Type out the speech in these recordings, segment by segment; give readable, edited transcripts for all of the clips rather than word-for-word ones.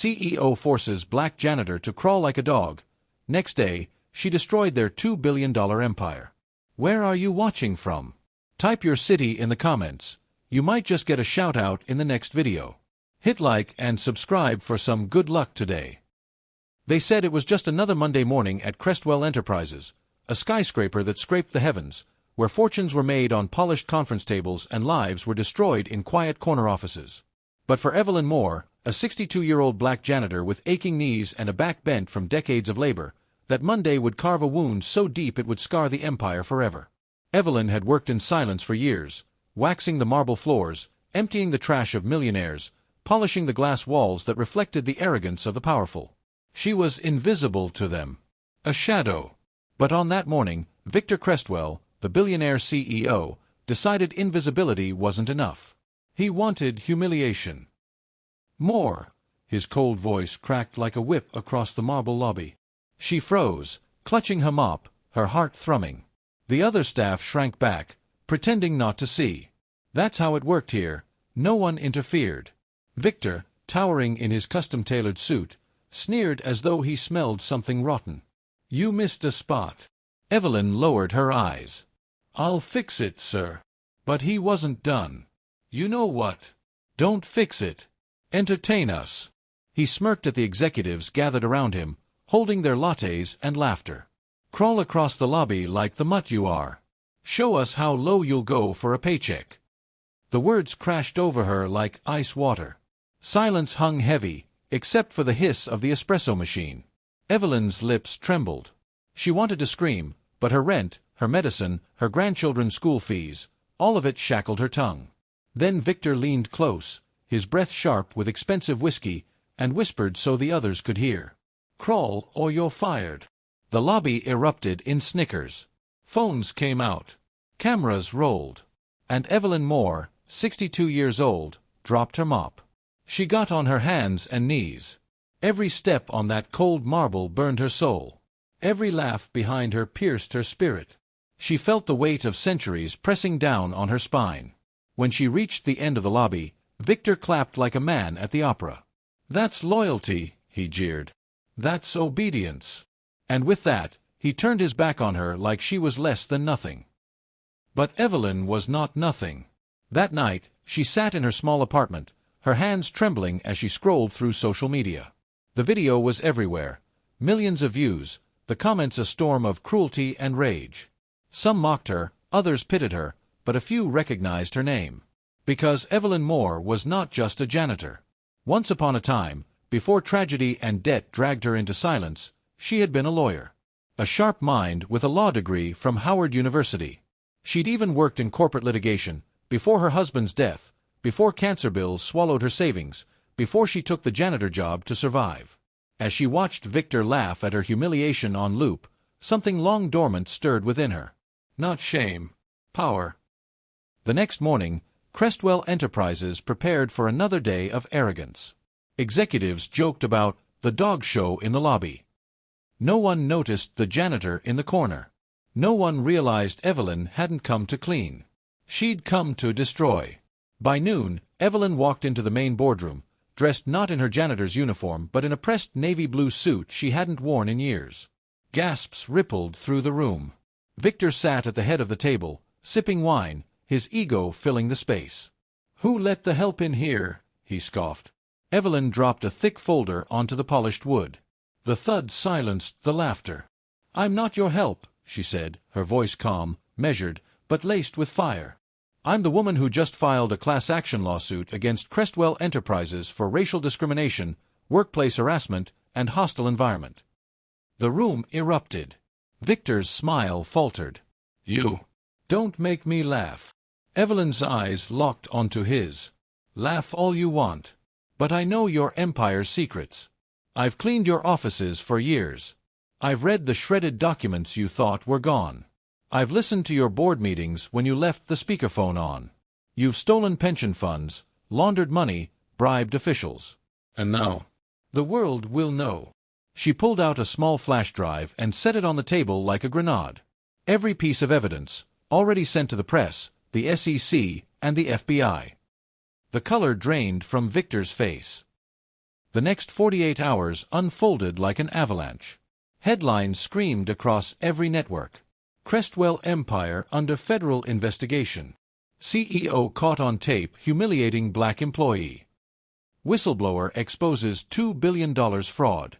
CEO forces black janitor to crawl like a dog. Next day, she destroyed their $2 billion empire. Where are you watching from? Type your city in the comments. You might just get a shout out in the next video. Hit like and subscribe for some good luck today. They said it was just another Monday morning at Crestwell Enterprises, a skyscraper that scraped the heavens, where fortunes were made on polished conference tables and lives were destroyed in quiet corner offices. But for Evelyn Moore, a 62-year-old black janitor with aching knees and a back bent from decades of labor, that Monday would carve a wound so deep it would scar the empire forever. Evelyn had worked in silence for years, waxing the marble floors, emptying the trash of millionaires, polishing the glass walls that reflected the arrogance of the powerful. She was invisible to them. A shadow. But on that morning, Victor Crestwell, the billionaire CEO, decided invisibility wasn't enough. He wanted humiliation. More. His cold voice cracked like a whip across the marble lobby. She froze, clutching her mop, her heart thrumming. The other staff shrank back, pretending not to see. That's how it worked here. No one interfered. Victor, towering in his custom-tailored suit, sneered as though he smelled something rotten. You missed a spot. Evelyn lowered her eyes. I'll fix it, sir. But he wasn't done. You know what? Don't fix it. Entertain us. He smirked at the executives gathered around him, holding their lattes and laughter. Crawl across the lobby like the mutt you are. Show us how low you'll go for a paycheck. The words crashed over her like ice water. Silence hung heavy, except for the hiss of the espresso machine. Evelyn's lips trembled. She wanted to scream, but her rent, her medicine, her grandchildren's school fees, all of it shackled her tongue. Then Victor leaned close, his breath sharp with expensive whiskey, and whispered so the others could hear. Crawl or you're fired. The lobby erupted in snickers. Phones came out. Cameras rolled. And Evelyn Moore, 62 years old, dropped her mop. She got on her hands and knees. Every step on that cold marble burned her soul. Every laugh behind her pierced her spirit. She felt the weight of centuries pressing down on her spine. When she reached the end of the lobby, Victor clapped like a man at the opera. That's loyalty, he jeered. That's obedience. And with that, he turned his back on her like she was less than nothing. But Evelyn was not nothing. That night, she sat in her small apartment, her hands trembling as she scrolled through social media. The video was everywhere. Millions of views, the comments a storm of cruelty and rage. Some mocked her, others pitied her, but a few recognized her name. Because Evelyn Moore was not just a janitor. Once upon a time, before tragedy and debt dragged her into silence, she had been a lawyer. A sharp mind with a law degree from Howard University. She'd even worked in corporate litigation, before her husband's death, before cancer bills swallowed her savings, before she took the janitor job to survive. As she watched Victor laugh at her humiliation on loop, something long dormant stirred within her. Not shame. Power. The next morning, Crestwell Enterprises prepared for another day of arrogance. Executives joked about the dog show in the lobby. No one noticed the janitor in the corner. No one realized Evelyn hadn't come to clean. She'd come to destroy. By noon, Evelyn walked into the main boardroom, dressed not in her janitor's uniform but in a pressed navy blue suit she hadn't worn in years. Gasps rippled through the room. Victor sat at the head of the table, sipping wine, his ego filling the space. "Who let the help in here?" he scoffed. Evelyn dropped a thick folder onto the polished wood. The thud silenced the laughter. "I'm not your help," she said, her voice calm, measured, but laced with fire. "I'm the woman who just filed a class action lawsuit against Crestwell Enterprises for racial discrimination, workplace harassment, and hostile environment." The room erupted. Victor's smile faltered. "You don't make me laugh." Evelyn's eyes locked onto his. "Laugh all you want. But I know your empire's secrets. I've cleaned your offices for years. I've read the shredded documents you thought were gone. I've listened to your board meetings when you left the speakerphone on. You've stolen pension funds, laundered money, bribed officials. And now, the world will know." She pulled out a small flash drive and set it on the table like a grenade. Every piece of evidence, already sent to the press, the SEC, and the FBI. The color drained from Victor's face. The next 48 hours unfolded like an avalanche. Headlines screamed across every network. Crestwell Empire under federal investigation. CEO caught on tape humiliating black employee. Whistleblower exposes $2 billion fraud.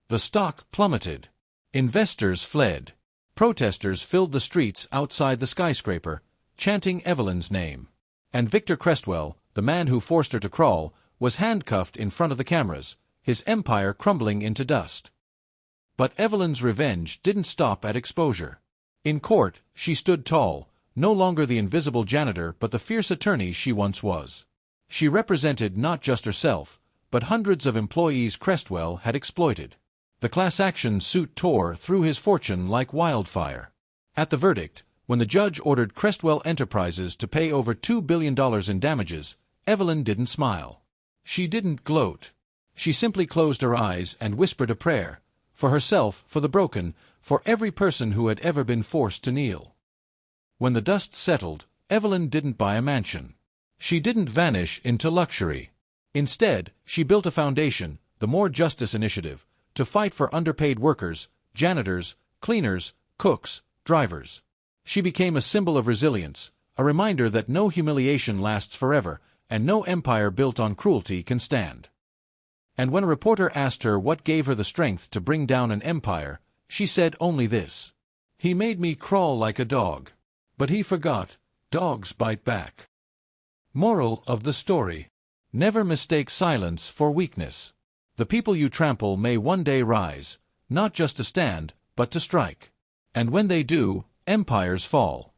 The stock plummeted. Investors fled. Protesters filled the streets outside the skyscraper, chanting Evelyn's name. And Victor Crestwell, the man who forced her to crawl, was handcuffed in front of the cameras, his empire crumbling into dust. But Evelyn's revenge didn't stop at exposure. In court, she stood tall, no longer the invisible janitor but the fierce attorney she once was. She represented not just herself, but hundreds of employees Crestwell had exploited. The class action suit tore through his fortune like wildfire. At the verdict, when the judge ordered Crestwell Enterprises to pay over $2 billion in damages, Evelyn didn't smile. She didn't gloat. She simply closed her eyes and whispered a prayer, for herself, for the broken, for every person who had ever been forced to kneel. When the dust settled, Evelyn didn't buy a mansion. She didn't vanish into luxury. Instead, she built a foundation, the More Justice Initiative, to fight for underpaid workers, janitors, cleaners, cooks, drivers. She became a symbol of resilience, a reminder that no humiliation lasts forever, and no empire built on cruelty can stand. And when a reporter asked her what gave her the strength to bring down an empire, she said only this: "He made me crawl like a dog." But he forgot, dogs bite back. Moral of the story: never mistake silence for weakness. The people you trample may one day rise, not just to stand, but to strike. And when they do, empires fall.